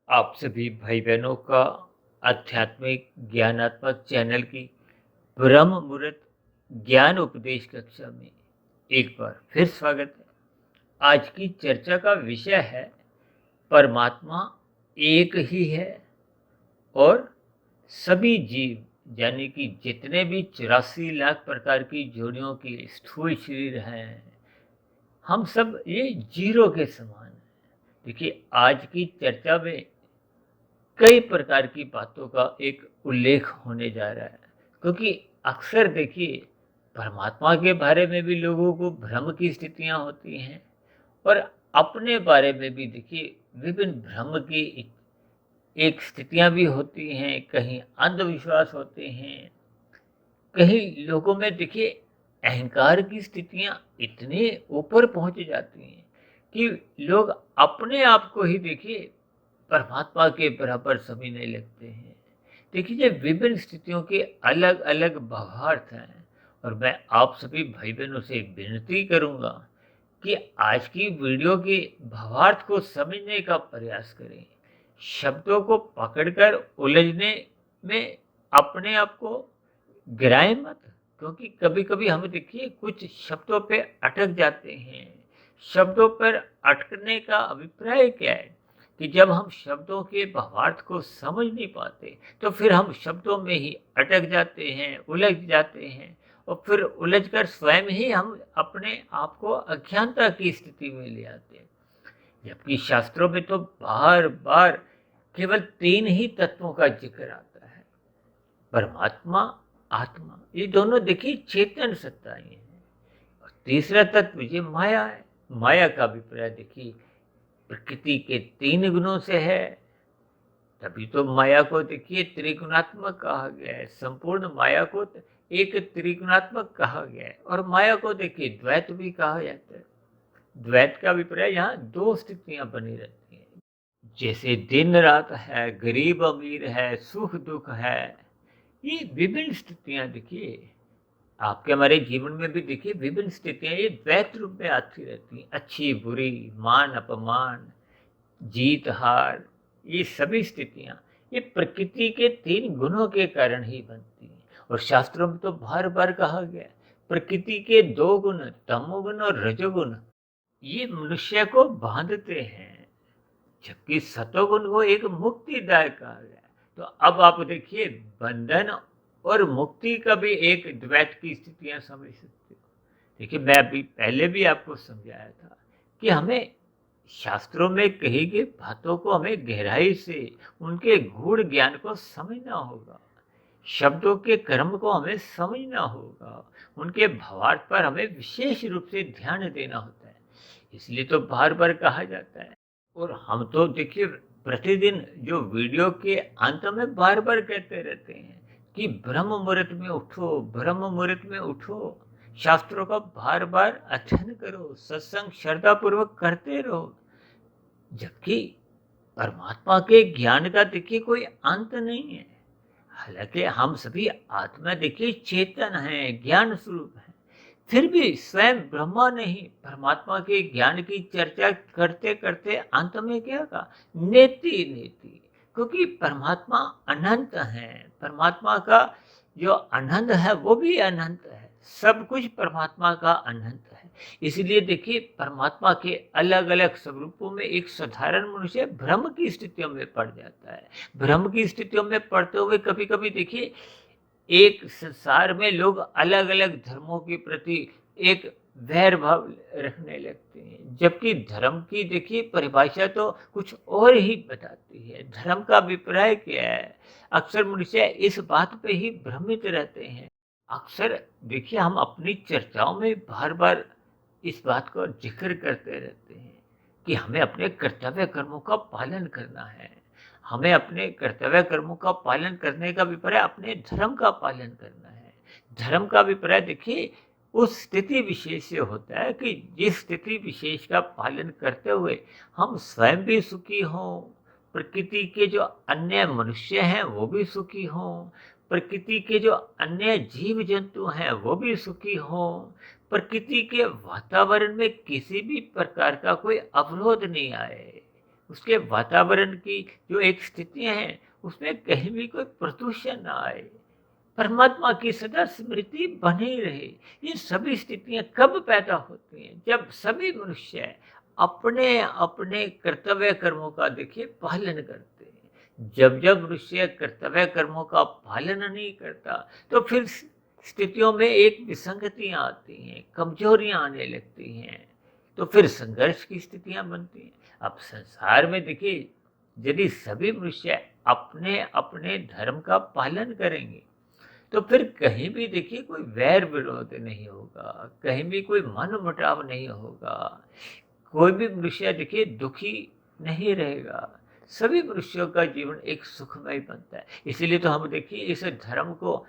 आप सभी भाई बहनों का आध्यात्मिक ज्ञानात्मक चैनल की ब्रह्म मुहूर्त ज्ञान उपदेश कक्षा में एक बार फिर स्वागत है। आज की चर्चा का विषय है परमात्मा एक ही है और सभी जीव यानी कि जितने भी 84 लाख प्रकार की जोड़ियों के स्थूल शरीर हैं, हम सब ये जीरो के समान हैं। देखिए, आज की चर्चा में कई प्रकार की बातों का एक उल्लेख होने जा रहा है, क्योंकि अक्सर देखिए परमात्मा के बारे में भी लोगों को भ्रम की स्थितियां होती हैं और अपने बारे में भी देखिए विभिन्न भ्रम की एक स्थितियां भी होती हैं। कहीं अंधविश्वास होते हैं, कहीं लोगों में देखिए अहंकार की स्थितियां इतने ऊपर पहुंच जाती हैं कि लोग अपने आप को ही देखिए परमात्मा के बराबर समझने लगते हैं। देखिए, ये विभिन्न स्थितियों के अलग अलग भावार्थ हैं और मैं आप सभी भाई बहनों से विनती करूंगा कि आज की वीडियो के भावार्थ को समझने का प्रयास करें। शब्दों को पकड़कर उलझने में अपने आप को गिराए मत, क्योंकि कभी कभी हम देखिए कुछ शब्दों पे अटक जाते हैं। शब्दों पर अटकने का अभिप्राय क्या है कि जब हम शब्दों के भावार्थ को समझ नहीं पाते तो फिर हम शब्दों में ही अटक जाते हैं, उलझ जाते हैं और फिर उलझकर स्वयं ही हम अपने आप को अज्ञानता की स्थिति में ले आते हैं। जबकि शास्त्रों में तो बार बार केवल 3 ही तत्वों का जिक्र आता है, परमात्मा, आत्मा, ये दोनों देखिए चेतन सत्ताएं हैं। और तीसरा तत्व ये माया है। माया का अभिप्राय देखिए प्रकृति के 3 गुणों से है, तभी तो माया को देखिए त्रिगुणात्मक कहा गया है। संपूर्ण माया को एक त्रिगुणात्मक कहा गया है और माया को देखिए द्वैत भी कहा जाता है। द्वैत का अभिप्राय यहाँ 2 स्थितियां बनी रहती हैं, जैसे दिन रात है, गरीब अमीर है, सुख दुख है। ये विभिन्न स्थितियां देखिए आपके हमारे जीवन में भी देखिए विभिन्न स्थितियां ये द्वैत रूप में आती रहती हैं। अच्छी बुरी, मान अपमान, जीत हार, ये सभी स्थितियां ये प्रकृति के 3 गुणों के कारण ही बनती हैं। और शास्त्रों में तो बार बार कहा गया प्रकृति के 2 गुण, तमोगुण और रजोगुण, ये मनुष्य को बांधते हैं, जबकि सतोगुण को एक मुक्तिदायक कहा गया। तो अब आप देखिए बंधन और मुक्ति का भी एक द्वैत की स्थितियां समझ सकते हो। देखिए, मैं अभी पहले भी आपको समझाया था कि हमें शास्त्रों में कही गई बातों को हमें गहराई से उनके गूढ़ ज्ञान को समझना होगा। शब्दों के कर्म को हमें समझना होगा, उनके भावार्थ पर हमें विशेष रूप से ध्यान देना होता है। इसलिए तो बार बार कहा जाता है और हम तो देखिए प्रतिदिन जो वीडियो के अंत में बार बार कहते रहते हैं कि ब्रह्म मुहूर्त में उठो, ब्रह्म मुहूर्त में उठो। शास्त्रों का बार बार अध्ययन करो, सत्संग श्रद्धा पूर्वक करते रहो। जबकि परमात्मा के ज्ञान का देखिए कोई अंत नहीं है। हालांकि हम सभी आत्मा देखिए चेतन हैं, ज्ञान स्वरूप हैं, फिर भी स्वयं ब्रह्मा ने ही परमात्मा के ज्ञान की चर्चा करते करते अंत में क्या कहा, नेति नेति, क्योंकि परमात्मा अनंत है। परमात्मा का जो अनंत है वो भी अनंत है, सब कुछ परमात्मा का अनंत है। इसलिए देखिए परमात्मा के अलग अलग स्वरूपों में एक साधारण मनुष्य भ्रम की स्थितियों में पड़ जाता है। भ्रम की स्थितियों में पड़ते हुए कभी कभी देखिए एक संसार में लोग अलग अलग धर्मों के प्रति एक वैर भाव रखने लगते हैं, जबकि धर्म की देखिए परिभाषा तो कुछ और ही बताती है। धर्म का अभिप्राय क्या है, अक्सर मनुष्य इस बात पे ही भ्रमित रहते हैं। अक्सर देखिए हम अपनी चर्चाओं में बार बार इस बात का जिक्र करते रहते हैं कि हमें अपने कर्तव्य कर्मों का पालन करना है। हमें अपने कर्तव्य कर्मों का पालन करने का अभिप्राय अपने धर्म का पालन करना है। धर्म का अभिप्राय देखिए उस स्थिति विशेष से होता है कि जिस स्थिति विशेष का पालन करते हुए हम स्वयं भी सुखी हों, प्रकृति के जो अन्य मनुष्य हैं वो भी सुखी हों, प्रकृति के जो अन्य जीव जंतु हैं वो भी सुखी हों, प्रकृति के वातावरण में किसी भी प्रकार का कोई अवरोध नहीं आए, उसके वातावरण की जो एक स्थितियाँ हैं, उसमें कहीं भी कोई प्रदूषण ना आए, परमात्मा की सदा स्मृति बनी रहे। ये सभी स्थितियाँ कब पैदा होती हैं? जब सभी मनुष्य अपने-अपने कर्तव्य कर्मों का देखिए पालन करते हैं। जब-जब मनुष्य कर्तव्य कर्मों का पालन नहीं करता, तो फिर स्थितियों में एक विसंगतियाँ आती हैं, कमज़ोरियाँ आने लगती हैं, तो फिर संघर्ष की स्थितियाँ बनती हैं। अब संसार में देखिए, यदि सभी मनुष्य अपने-अपने धर्म का पालन करेंगे, तो फिर कहीं भी देखिए कोई वैर विरोध नहीं होगा, कहीं भी कोई मनमुटाव नहीं होगा, कोई भी मनुष्य देखिए दुखी नहीं रहेगा। सभी मनुष्यों का जीवन एक सुखमय बनता है। इसीलिए तो हम देखिए इस धर्म को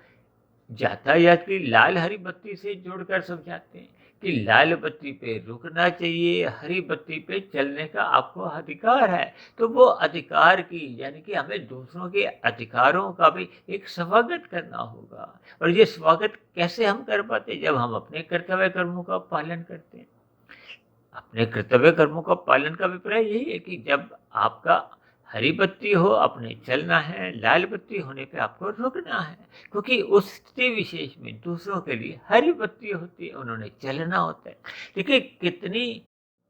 यातायात की लाल हरी बत्ती से जोड़कर समझाते हैं कि लाल बत्ती पे रुकना चाहिए, हरी बत्ती पे चलने का आपको अधिकार है। तो वो अधिकार की यानी कि हमें दूसरों के अधिकारों का भी एक स्वागत करना होगा। और ये स्वागत कैसे हम कर पाते हैं? जब हम अपने कर्तव्य कर्मों का पालन करते हैं। अपने कर्तव्य कर्मों का पालन का अभिप्राय यही है कि जब आपका हरी बत्ती हो आपने चलना है, लाल बत्ती होने पे आपको रुकना है, क्योंकि उस स्थिति विशेष में दूसरों के लिए हरी बत्ती होती है, उन्होंने चलना होता है। देखिए कितनी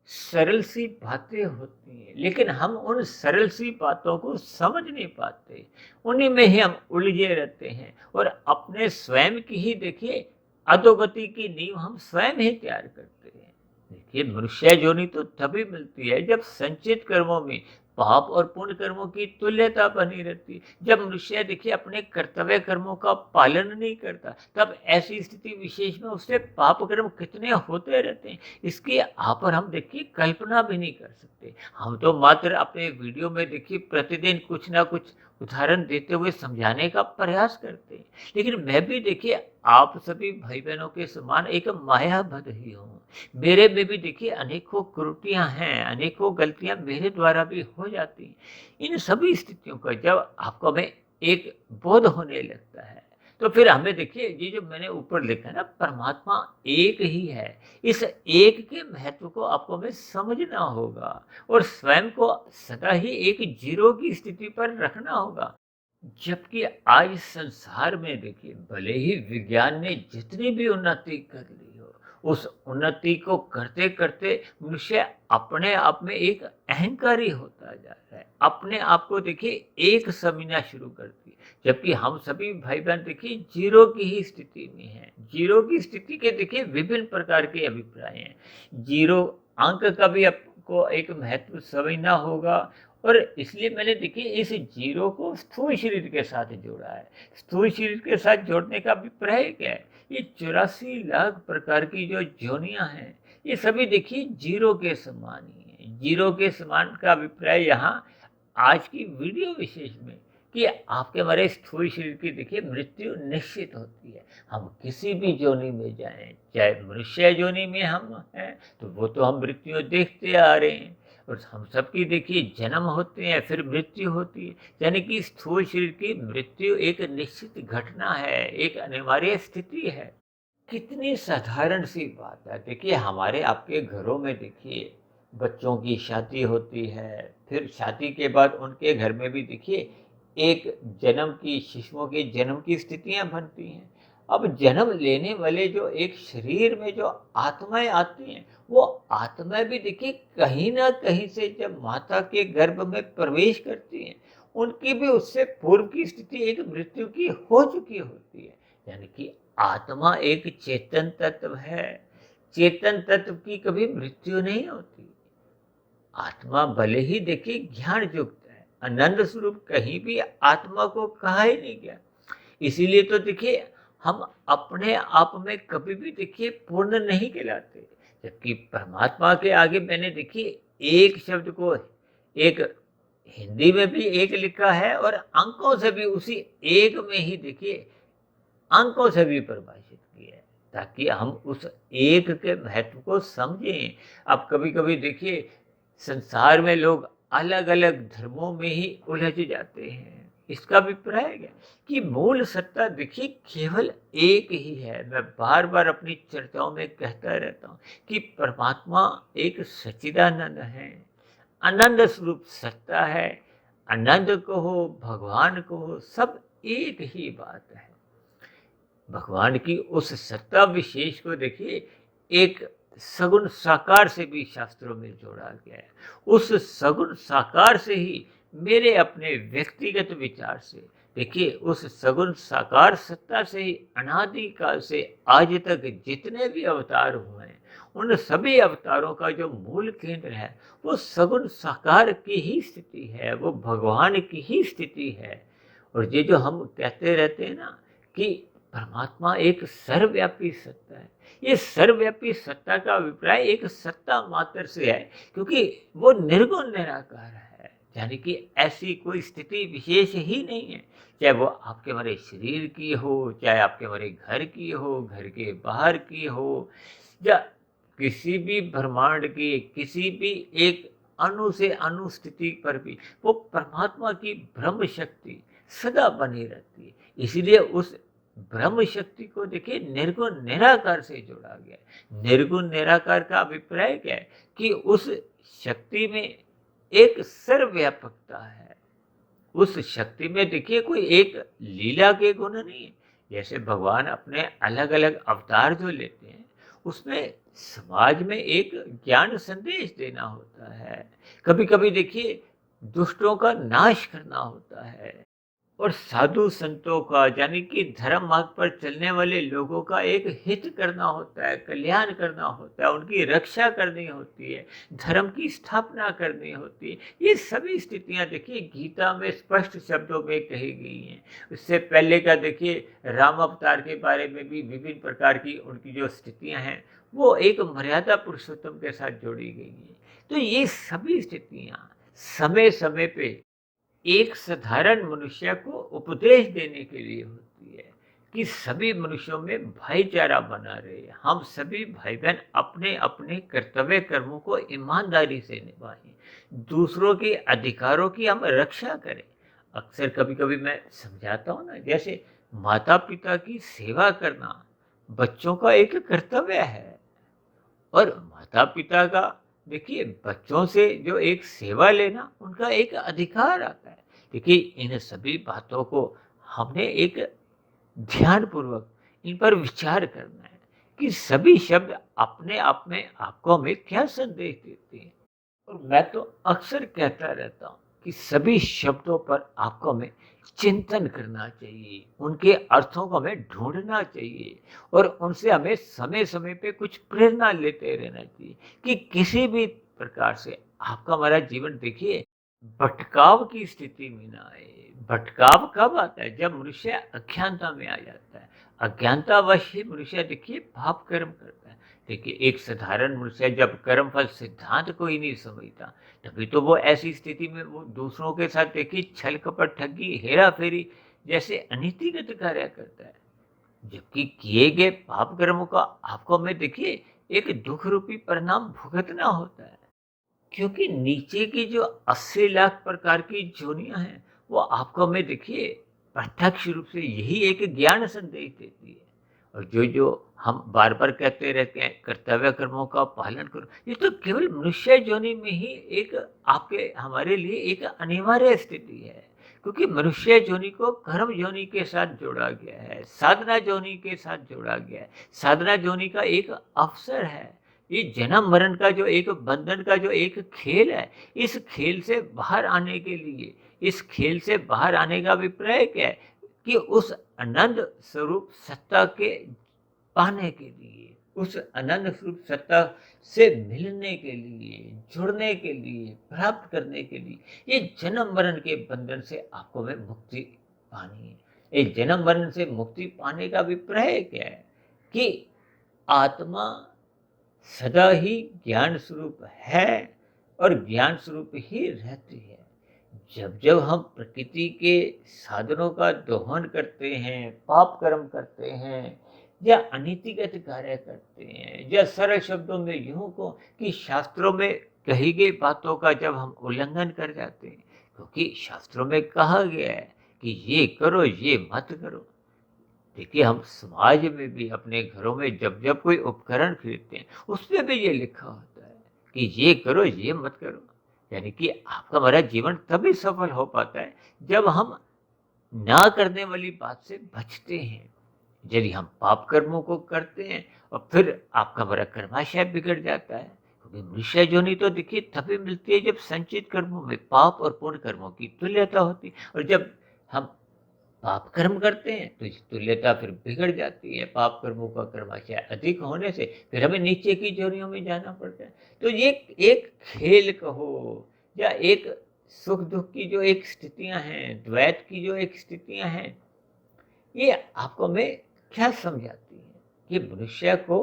सरल सी बातें होती हैं, लेकिन हम उन सरल सी बातों को समझ नहीं पाते, उन्हीं में ही हम उलझे रहते हैं और अपने स्वयं की ही देखिए अधोगति की नींव हम स्वयं ही तैयार करते हैं। देखिए मनुष्य योनि तो तभी मिलती है जब संचित कर्मों में पाप और पुण्य कर्मों की तुल्यता बनी रहती है। जब मनुष्य देखिए अपने कर्तव्य कर्मों का पालन नहीं करता, तब ऐसी स्थिति विशेष में उससे पाप कर्म कितने होते रहते हैं, इसकी आप और हम देखिए कल्पना भी नहीं कर सकते। हम तो मात्र अपने वीडियो में देखिए प्रतिदिन कुछ ना कुछ उदाहरण देते हुए समझाने का प्रयास करते हैं, लेकिन मैं भी देखिए आप सभी भाई बहनों के समान एक मायाबद्ध ही हूँ। मेरे में भी देखिए अनेकों त्रुटियाँ हैं, अनेकों गलतियाँ मेरे द्वारा भी हो जाती हैं। इन सभी स्थितियों का जब आपको में एक बोध होने लगता है, तो फिर हमें देखिए ये जो मैंने ऊपर लिखा है ना, परमात्मा एक ही है। इस एक के महत्व को आपको हमें समझना होगा और स्वयं को सदा ही एक जीरो की स्थिति पर रखना होगा। जबकि आज संसार में देखिए भले ही विज्ञान ने जितनी भी उन्नति कर ली हो, उस उन्नति को करते करते मनुष्य अपने आप में एक अहंकारी होता जा रहा है, अपने आप को देखिए एक समझना शुरू कर दी। जबकि हम सभी भाई बहन देखिए जीरो की ही स्थिति में हैं। जीरो की स्थिति के देखिए विभिन्न प्रकार के अभिप्राय हैं। जीरो अंक का भी आपको एक महत्व समझना होगा और इसलिए मैंने देखिए इस जीरो को स्थूल शरीर के साथ जोड़ा है। स्थूल शरीर के साथ जोड़ने का अभिप्राय क्या है? ये 84 लाख प्रकार की जो योनियां हैं, ये सभी देखिए जीरो के समान ही हैं। जीरो के समान का अभिप्राय यहाँ आज की वीडियो विशेष में कि आपके हमारे स्थूल शरीर की देखिए मृत्यु निश्चित होती है। हम किसी भी योनि में जाएं, चाहे मनुष्य योनि में हम हैं, तो वो तो हम मृत्यु देखते आ रहे हैं। और हम सबकी देखिए जन्म होते हैं फिर मृत्यु होती है, यानी कि स्थूल शरीर की मृत्यु एक निश्चित घटना है, एक अनिवार्य स्थिति है। कितनी साधारण सी बात है। देखिए हमारे आपके घरों में देखिए बच्चों की शादी होती है, फिर शादी के बाद उनके घर में भी देखिए एक जन्म की शिशुओं के जन्म की स्थितियां बनती हैं। अब जन्म लेने वाले जो एक शरीर में जो आत्माएं आती हैं, वो आत्माएं भी देखिए कहीं ना कहीं से जब माता के गर्भ में प्रवेश करती हैं, उनकी भी उससे पूर्व की स्थिति एक मृत्यु की हो चुकी होती है। यानी कि आत्मा एक चेतन तत्व है। चेतन तत्व की कभी मृत्यु नहीं होती। आत्मा भले ही देखिए ज्ञान युक्त है, आनंद स्वरूप कहीं भी आत्मा को कहा ही नहीं गया। इसीलिए तो देखिए हम अपने आप में कभी भी देखिए पूर्ण नहीं कहलाते, जबकि परमात्मा के आगे मैंने देखिए एक शब्द को एक हिंदी में भी एक लिखा है और अंकों से भी उसी एक में ही देखिए अंकों से भी परिभाषित किया है, ताकि हम उस एक के महत्व को समझें। अब कभी-कभी देखिए संसार में लोग अलग-अलग धर्मों में ही उलझ जाते हैं। इसका अभिप्राय क्या? कि मूल सत्ता देखिए केवल एक ही है। मैं बार-बार अपनी चर्चाओं में कहता रहता हूँ कि परमात्मा एक सच्चिदानंद है। अनंत स्वरूप सत्ता है। आनंद कहो, भगवान कहो, सब एक ही बात है। भगवान की उस सत्ता विशेष को देखिए एक सगुण साकार से भी शास्त्रों में जोड़ा गया है। उस सगुण साकार से ही मेरे अपने व्यक्तिगत विचार से देखिए उस सगुण साकार सत्ता से ही अनादिकाल से आज तक जितने भी अवतार हुए हैं उन सभी अवतारों का जो मूल केंद्र है वो सगुण साकार की ही स्थिति है, वो भगवान की ही स्थिति है। और ये जो हम कहते रहते हैं ना कि परमात्मा एक सर्वव्यापी सत्ता है, ये सर्वव्यापी सत्ता का अभिप्राय एक सत्ता मात्र से है, क्योंकि वो निर्गुण निराकार है। यानी कि ऐसी कोई स्थिति विशेष ही नहीं है, चाहे वो आपके हमारे शरीर की हो, चाहे आपके हमारे घर की हो, घर के बाहर की हो, या किसी भी ब्रह्मांड की किसी भी एक अणु से अणु स्थिति पर भी वो परमात्मा की ब्रह्म शक्ति सदा बनी रहती है। इसीलिए उस ब्रह्म शक्ति को देखिए निर्गुण निराकार से जोड़ा गया है। निर्गुण निराकार का अभिप्राय क्या है कि उस शक्ति में एक सर्वव्यापकता है। उस शक्ति में देखिए कोई एक लीला के गुण नहीं है। जैसे भगवान अपने अलग अलग अवतार जो लेते हैं उसमें समाज में एक ज्ञान संदेश देना होता है, कभी कभी देखिए दुष्टों का नाश करना होता है, और साधु संतों का यानी कि धर्म मार्ग पर चलने वाले लोगों का एक हित करना होता है, कल्याण करना होता है, उनकी रक्षा करनी होती है, धर्म की स्थापना करनी होती है। ये सभी स्थितियां देखिए गीता में स्पष्ट शब्दों में कही गई हैं। उससे पहले का देखिए राम अवतार के बारे में भी विभिन्न प्रकार की उनकी जो स्थितियां हैं वो एक मर्यादा पुरुषोत्तम के साथ जोड़ी गई हैं। तो ये सभी स्थितियां समय समय पे एक साधारण मनुष्य को उपदेश देने के लिए होती है कि सभी मनुष्यों में भाईचारा बना रहे, हम सभी भाई बहन अपने अपने कर्तव्य कर्मों को ईमानदारी से निभाएं, दूसरों के अधिकारों की हम रक्षा करें। अक्सर कभी कभी मैं समझाता हूँ ना, जैसे माता पिता की सेवा करना बच्चों का एक कर्तव्य है, और माता पिता का देखिए बच्चों से जो एक सेवा लेना उनका एक अधिकार आता है। देखिए इन सभी बातों को हमने एक ध्यान पूर्वक इन पर विचार करना है कि सभी शब्द अपने आप में आपको हमें क्या संदेश देते हैं। और मैं तो अक्सर कहता रहता हूँ कि सभी शब्दों पर आपको हमें चिंतन करना चाहिए, उनके अर्थों को हमें ढूंढना चाहिए, और उनसे हमें समय समय पे कुछ प्रेरणा लेते रहना चाहिए कि किसी भी प्रकार से आपका हमारा जीवन देखिए भटकाव की स्थिति में ना आए। भटकाव कब आता है? जब मनुष्य अज्ञानता में आ जाता है। अज्ञानतावश ही मनुष्य देखिए पाप कर्म करता है। देखिए एक साधारण मनुष्य जब कर्मफल सिद्धांत को ही नहीं समझता तभी तो वो ऐसी स्थिति में वो दूसरों के साथ देखिए छल कपट ठगी हेरा फेरी जैसे अनीतिगत कार्य करता है, जबकि किए गए पाप कर्मों का आपको में देखिए एक दुख रूपी परिणाम भुगतना होता है। क्योंकि नीचे की जो 80 लाख प्रकार की जोनियां हैं वो आपको में देखिए प्रत्यक्ष रूप से यही एक ज्ञान संदेश देती है। और जो जो हम बार बार कहते रहते हैं कर्तव्य कर्मों का पालन करो, ये तो केवल मनुष्य जोनि में ही एक आपके हमारे लिए एक अनिवार्य स्थिति है, क्योंकि मनुष्य जोनि को कर्म जोनि के साथ जोड़ा गया है, साधना जोनि के साथ जोड़ा गया है। साधना जोनि का एक अवसर है। ये जन्म मरण का जो एक बंधन का जो एक खेल है, इस खेल से बाहर आने के लिए, इस खेल से बाहर आने का अभिप्राय क्या है कि उस अनंत स्वरूप सत्ता के पाने के लिए, उस अनंत स्वरूप सत्ता से मिलने के लिए, जुड़ने के लिए, प्राप्त करने के लिए ये जन्म मरण के बंधन से आपको में मुक्ति पानी है। ये जन्म मरण से मुक्ति पाने का अभिप्राय क्या है कि आत्मा सदा ही ज्ञान स्वरूप है और ज्ञान स्वरूप ही रहती है। जब जब हम प्रकृति के साधनों का दोहन करते हैं, पाप कर्म करते हैं या अनीतिगत कार्य करते हैं, या सरल शब्दों में यूं को कि शास्त्रों में कही गई बातों का जब हम उल्लंघन कर जाते हैं, क्योंकि शास्त्रों में कहा गया है कि ये करो ये मत करो। देखिए हम समाज में भी अपने घरों में जब जब कोई उपकरण खरीदते हैं उसमें भी ये लिखा होता है कि ये करो ये मत करो। यानी कि आपका हमारा जीवन तभी सफल हो पाता है जब हम ना करने वाली बात से बचते हैं। यदि हम पाप कर्मों को करते हैं और फिर आपका हमारा कर्माशय बिगड़ जाता है, क्योंकि मनुष्य योनि तो देखिए तभी मिलती है जब संचित कर्मों में पाप और पुण्य कर्मों की तुल्यता होती है, और जब हम पाप कर्म करते हैं तो इस तुल्यता फिर बिगड़ जाती है। पाप कर्मों का कर्माशय अधिक होने से फिर हमें नीचे की जोनियों में जाना पड़ता है। तो ये एक खेल कहो या एक सुख दुख की जो एक स्थितियां हैं, द्वैत की जो एक स्थितियां हैं, ये आपको हमें क्या समझाती है कि मनुष्य को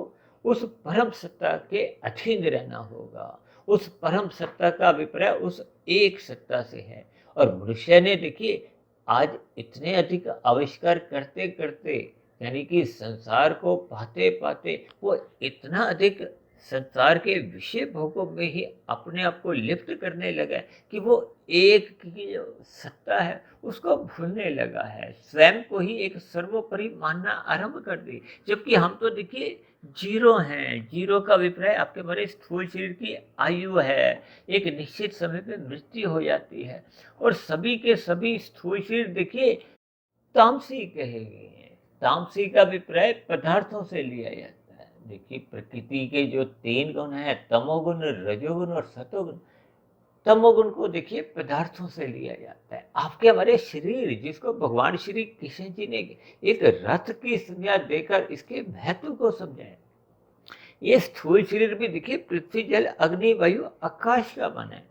उस परम सत्ता के अधीन रहना होगा। उस परम सत्ता का अभिप्राय उस एक सत्ता से है। और मनुष्य ने देखिए आज इतने अधिक आविष्कार करते करते, यानी कि संसार को पाते पाते वो इतना अधिक संसार के विषय भोगों में ही अपने आप को लिप्त करने लगा है कि वो एक की जो सत्ता है उसको भूलने लगा है, स्वयं को ही एक सर्वोपरि मानना आरंभ कर दी। जबकि हम तो देखिए जीरो हैं। जीरो का अभिप्राय आपके बड़े स्थूल शरीर की आयु है, एक निश्चित समय पे मृत्यु हो जाती है। और सभी के सभी स्थूल शरीर देखिए तामसी कहे गए हैं। तामसी का अभिप्राय पदार्थों से लिया जाता है। देखिए प्रकृति के जो 3 गुण हैं, तमोगुण, रजोगुण और सतोगुण, तमोगुण को देखिए पदार्थों से लिया जाता है। आपके हमारे शरीर, जिसको भगवान श्री कृष्ण जी ने एक रथ की संज्ञा देकर इसके महत्व को समझाया। ये स्थूल शरीर भी देखिए पृथ्वी, जल, अग्नि, वायु, आकाश का बना है।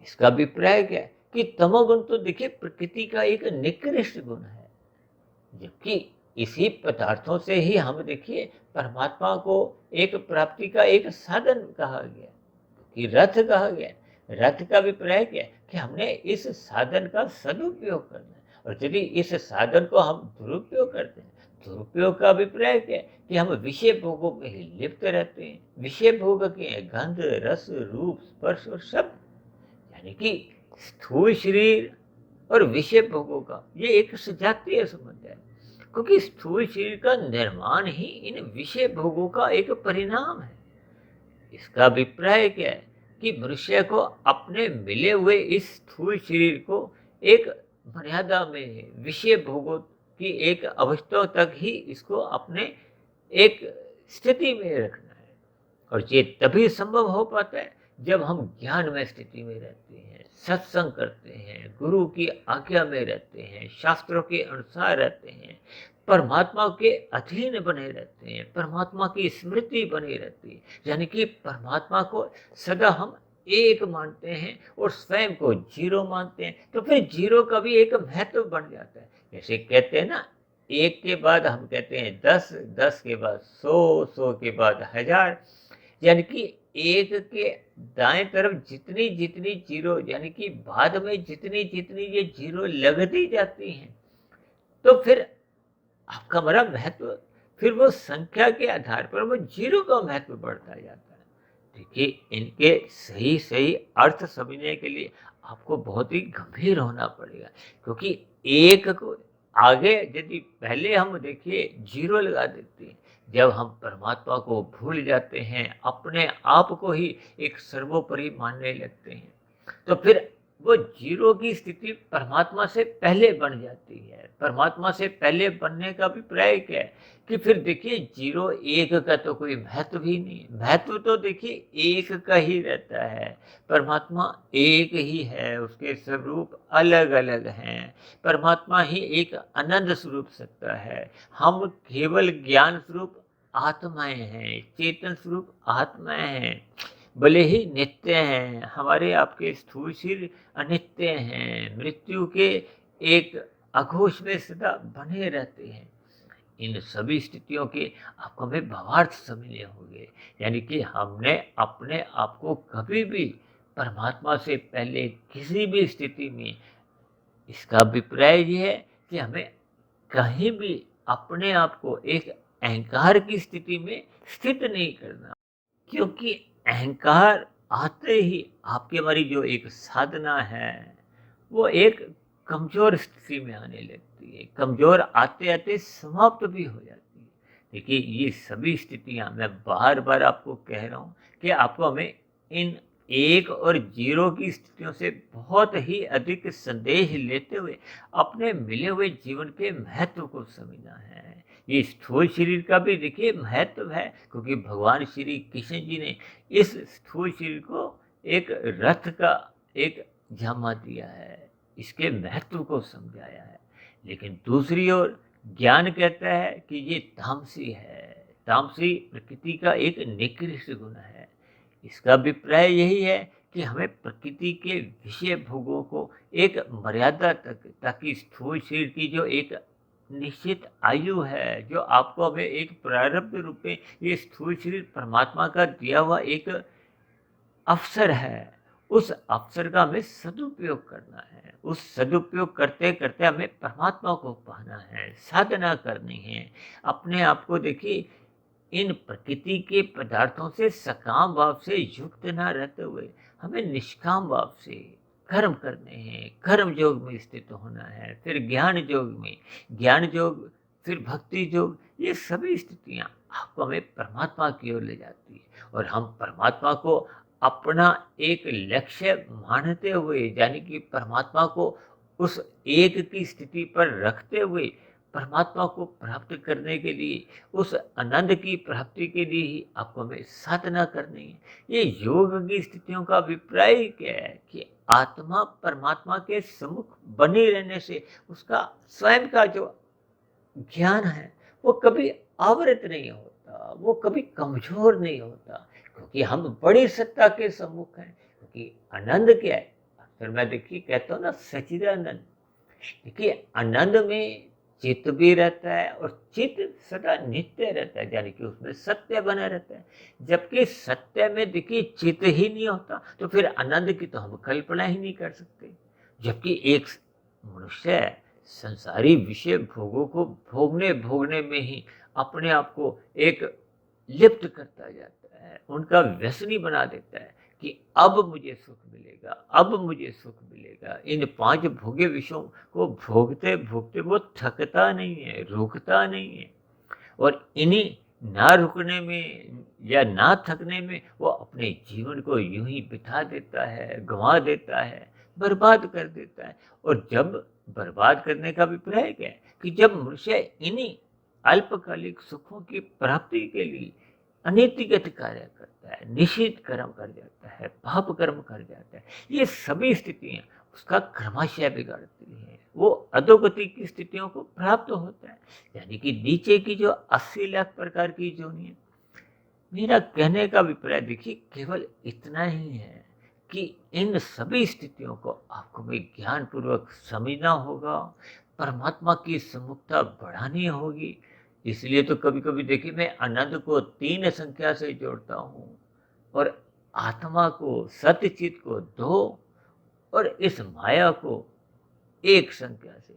इसका अभिप्राय क्या है कि तमोगुण तो देखिए प्रकृति का एक निकृष्ट गुण है, जबकि इसी पदार्थों से ही हम देखिए परमात्मा को एक प्राप्ति का एक साधन कहा गया, कि रथ कहा गया। रथ का अभिप्राय क्या है कि हमने इस साधन का सदुपयोग करना है। और यदि इस साधन को हम दुरुपयोग करते हैं, दुरुपयोग का अभिप्राय क्या है कि हम विषय भोगों में ही लिप्त रहते हैं। विषय भोग के हैं गंध, रस, रूप, स्पर्श और शब्द, यानी कि स्थूल शरीर और विषय भोगों का ये एक सजातीय संबंध है, क्योंकि स्थूल शरीर का निर्माण ही इन विषय भोगों का एक परिणाम है। इसका अभिप्राय क्या है कि मनुष्य को अपने मिले हुए इस स्थूल शरीर को एक मर्यादा में, विषय भोगों की एक अवस्था तक ही इसको अपने एक स्थिति में रखना है। और ये तभी संभव हो पाता है जब हम ज्ञान में स्थिति में रहते हैं, सत्संग करते हैं, गुरु की आज्ञा में रहते हैं, शास्त्रों के अनुसार रहते हैं, परमात्मा के अधीन बने रहते हैं, परमात्मा की स्मृति बनी रहती है। यानी कि परमात्मा को सदा हम एक मानते हैं और स्वयं को जीरो मानते हैं। तो फिर जीरो का भी एक महत्व बन जाता है। जैसे कहते हैं ना, एक के बाद हम कहते हैं 10, 10 के बाद 100, 100 के बाद 1000। यानी कि एक के दाएं तरफ जितनी जितनी जीरो, यानी कि बाद में जितनी जितनी ये जीरो लगती जाती हैं, तो फिर आपका बड़ा महत्व, फिर वो संख्या के आधार पर वो जीरो का महत्व बढ़ता जाता है। देखिए इनके सही सही अर्थ समझने के लिए आपको बहुत ही गंभीर होना पड़ेगा, क्योंकि एक को आगे यदि पहले हम देखिए जीरो लगा देते हैं, जब हम परमात्मा को भूल जाते हैं, अपने आप को ही एक सर्वोपरि मानने लगते हैं, तो फिर वो जीरो की स्थिति परमात्मा से पहले बन जाती है। परमात्मा से पहले बनने का अभिप्राय क्या है कि फिर देखिए जीरो एक का तो कोई महत्व ही नहीं। महत्व तो देखिए एक का ही रहता है। परमात्मा एक ही है, उसके स्वरूप अलग अलग हैं। परमात्मा ही एक अनंत स्वरूप सत्ता है। हम केवल ज्ञान स्वरूप आत्माएं हैं, चेतन स्वरूप आत्माएं हैं। भले ही नित्य हैं, हमारे आपके स्थूल शरीर अनित्य हैं, मृत्यु के एक आघोष में सदा बने रहते हैं। इन सभी स्थितियों के आपको हमें भावार्थ समझने होंगे। यानी कि हमने अपने आप को कभी भी परमात्मा से पहले किसी भी स्थिति में, इसका अभिप्राय ये है कि हमें कहीं भी अपने आप को एक अहंकार की स्थिति में स्थित नहीं करना, क्योंकि अहंकार आते ही आपकी हमारी जो एक साधना है वो एक कमजोर स्थिति में आने लगती है। कमजोर आते आते समाप्त भी हो जाती है। देखिए ये सभी स्थितियां मैं बार बार आपको कह रहा हूँ कि आपको हमें इन 1 और 0 की स्थितियों से बहुत ही अधिक संदेश लेते हुए अपने मिले हुए जीवन के महत्व को समझना है। ये स्थूल शरीर का भी देखिए महत्व है, क्योंकि भगवान श्री कृष्ण जी ने इस स्थूल शरीर को एक रथ का एक जामा दिया है, इसके महत्व को समझाया है। लेकिन दूसरी ओर ज्ञान कहता है कि ये तामसी है, तामसी प्रकृति का एक निकृष्ट गुण है। इसका अभिप्राय यही है कि हमें प्रकृति के विषय भोगों को एक मर्यादा तक, ताकि स्थूल शरीर की जो एक निश्चित आयु है, जो आपको हमें एक प्रारब्ध रूप में ये स्थूल शरीर परमात्मा का दिया हुआ एक अवसर है, उस अवसर का हमें सदुपयोग करना है। उस सदुपयोग करते करते हमें परमात्मा को पाना है, साधना करनी है। अपने आप को देखिए इन प्रकृति के पदार्थों से सकाम भाव से युक्त न रहते हुए हमें निष्काम भाव से कर्म करने हैं। कर्म योग में स्थित होना है, फिर ज्ञान योग में, ज्ञान योग, फिर भक्ति योग। ये सभी स्थितियां आपको हमें परमात्मा की ओर ले जाती है, और हम परमात्मा को अपना एक लक्ष्य मानते हुए, यानी कि परमात्मा को उस एक की स्थिति पर रखते हुए परमात्मा को प्राप्त करने के लिए, उस आनंद की प्राप्ति के लिए ही आपको हमें साधना करनी है। ये योग की स्थितियों का अभिप्राय क्या है कि आत्मा परमात्मा के सम्मुख बनी रहने से उसका स्वयं का जो ज्ञान है वो कभी आवृत नहीं होता, वो कभी कमजोर नहीं होता, क्योंकि हम बड़ी सत्ता के सम्मुख हैं। क्योंकि आनंद क्या है, अक्सर मैं देखिए कहता हूँ ना, सच्चिदानंद। देखिए आनंद में चित्त भी रहता है, और चित्त सदा नित्य रहता है, यानी कि उसमें सत्य बना रहता है। जबकि सत्य में देखिए चित्त ही नहीं होता, तो फिर आनंद की तो हम कल्पना ही नहीं कर सकते। जबकि एक मनुष्य संसारी विषय भोगों को भोगने भोगने में ही अपने आप को एक लिप्त करता जाता है, उनका व्यसनी बना देता है कि अब मुझे सुख मिलेगा, अब मुझे सुख मिलेगा। इन 5 भोग्य विषयों को भोगते भोगते वो थकता नहीं है, रुकता नहीं है, और इन्हीं ना रुकने में या ना थकने में वो अपने जीवन को यूं ही बिता देता है, गंवा देता है, बर्बाद कर देता है। और जब बर्बाद करने का अभिप्राय क्या है कि जब मनुष्य इन्हीं अल्पकालिक सुखों की प्राप्ति के लिए अनैतिक कार्य करता है, निषिद्ध कर्म कर जाता है, पाप कर्म कर जाता है, ये सभी स्थितियां उसका क्रमशः बिगाड़ती हैं। वो अधोगति की स्थितियों को प्राप्त होता है, यानी कि नीचे की जो 80 लाख प्रकार की जोनि है। मेरा कहने का अभिप्राय देखिए केवल इतना ही है कि इन सभी स्थितियों को आपको भी ज्ञान पूर्वक समझना होगा, परमात्मा की सम्मुखता बढ़ानी होगी। इसलिए तो कभी कभी देखिए मैं आनंद को 3 संख्या से जोड़ता हूँ, और आत्मा को, सत्यचित को 2, और इस माया को 1 संख्या से।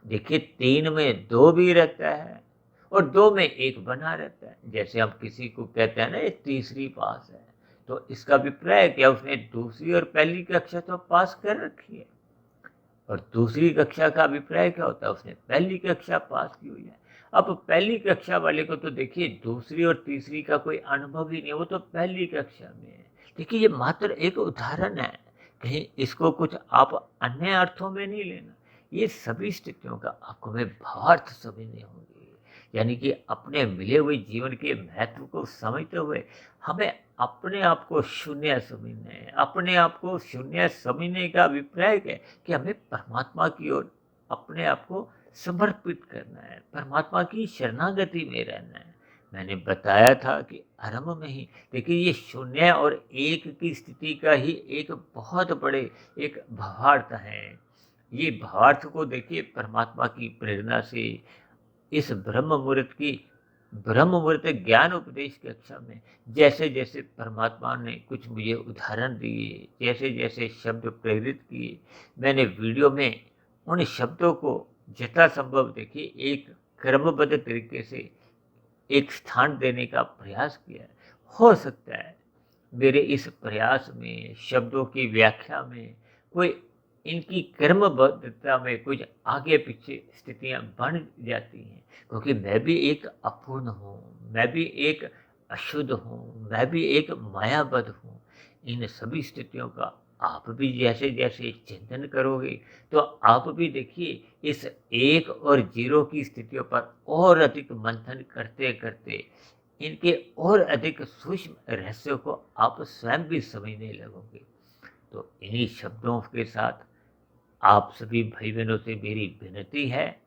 देखिए 3 में 2 भी रहता है, और 2 में 1 बना रहता है। जैसे हम किसी को कहते हैं ना ये तीसरी पास है, तो इसका अभिप्राय क्या, उसने दूसरी और पहली कक्षा तो पास कर रखी है, और दूसरी कक्षा का अभिप्राय क्या होता है, उसने पहली कक्षा पास की हुई है। अब पहली कक्षा वाले को तो देखिए दूसरी और तीसरी का कोई अनुभव ही नहीं, वो तो पहली कक्षा में है। देखिए ये मात्र एक उदाहरण है, कहीं इसको कुछ आप अन्य अर्थों में नहीं लेना। ये सभी स्थितियों का आपको में भावार्थ समझने होंगे, यानी कि अपने मिले हुए जीवन के महत्व को समझते हुए हमें अपने आप को शून्य समझना है। अपने आप को शून्य समझने का अभिप्राय क्या है कि हमें परमात्मा की ओर अपने आप को समर्पित करना है, परमात्मा की शरणागति में रहना है। मैंने बताया था कि आरंभ में ही देखिए ये शून्य और एक की स्थिति का ही एक बहुत बड़े एक भावार्थ है। ये भावार्थ को देखिए परमात्मा की प्रेरणा से इस ब्रह्म मुहूर्त ज्ञान उपदेश कक्षा में जैसे जैसे परमात्मा ने कुछ मुझे उदाहरण दिए, जैसे जैसे शब्द प्रेरित किए, मैंने वीडियो में उन शब्दों को जितना संभव देखिए एक क्रमबद्ध तरीके से एक स्थान देने का प्रयास किया है। हो सकता है मेरे इस प्रयास में, शब्दों की व्याख्या में, कोई इनकी क्रमबद्धता में कुछ आगे पीछे स्थितियां बन जाती हैं, क्योंकि मैं भी एक अपूर्ण हूँ, मैं भी एक अशुद्ध हूँ, मैं भी एक मायाबद्ध हूँ। इन सभी स्थितियों का आप भी जैसे जैसे चिंतन करोगे तो आप भी देखिए इस 1 और 0 की स्थितियों पर और अधिक मंथन करते करते इनके और अधिक सूक्ष्म रहस्यों को आप स्वयं भी समझने लगोगे। तो इन्हीं शब्दों के साथ आप सभी भाई बहनों से मेरी विनती है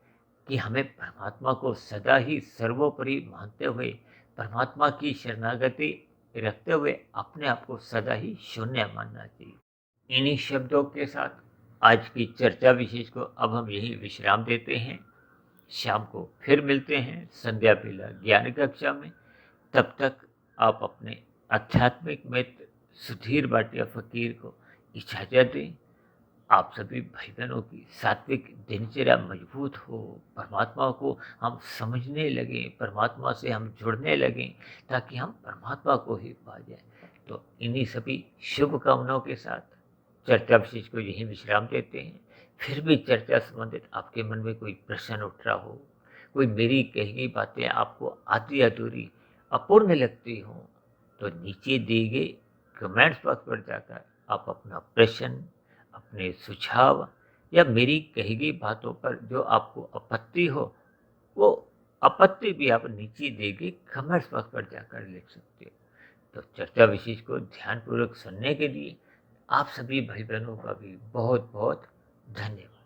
कि हमें परमात्मा को सदा ही सर्वोपरि मानते हुए, परमात्मा की शरणागति रखते हुए अपने आप को सदा ही शून्य मानना चाहिए। इन्हीं शब्दों के साथ आज की चर्चा विशेष को अब हम यही विश्राम देते हैं। शाम को फिर मिलते हैं संध्या बेला ज्ञान कक्षा में। तब तक आप अपने आध्यात्मिक मित्र सुधीर भाटिया फकीर को इजाज़त दें। आप सभी भाई बहनों की सात्विक दिनचर्या मजबूत हो, परमात्मा को हम समझने लगें, परमात्मा से हम जुड़ने लगें ताकि हम परमात्मा को ही पा जाएं। तो इन्हीं सभी शुभकामनाओं के साथ चर्चा विशेष को यहीं विश्राम देते हैं। फिर भी चर्चा संबंधित आपके मन में कोई प्रश्न उठ रहा हो, कोई मेरी कही गई बातें आपको आधी अधूरी अपूर्ण लगती हों, तो नीचे दिए गए कमेंट्स बॉक्स पर जाकर आप अपना प्रश्न, अपने सुझाव या मेरी कही गई बातों पर जो आपको आपत्ति हो, वो आपत्ति भी आप नीचे दिए गए कमेंट्स बॉक्स पर जाकर लिख सकते हो। तो चर्चा विशेष को ध्यानपूर्वक सुनने के लिए आप सभी भाई बहनों का भी बहुत बहुत धन्यवाद।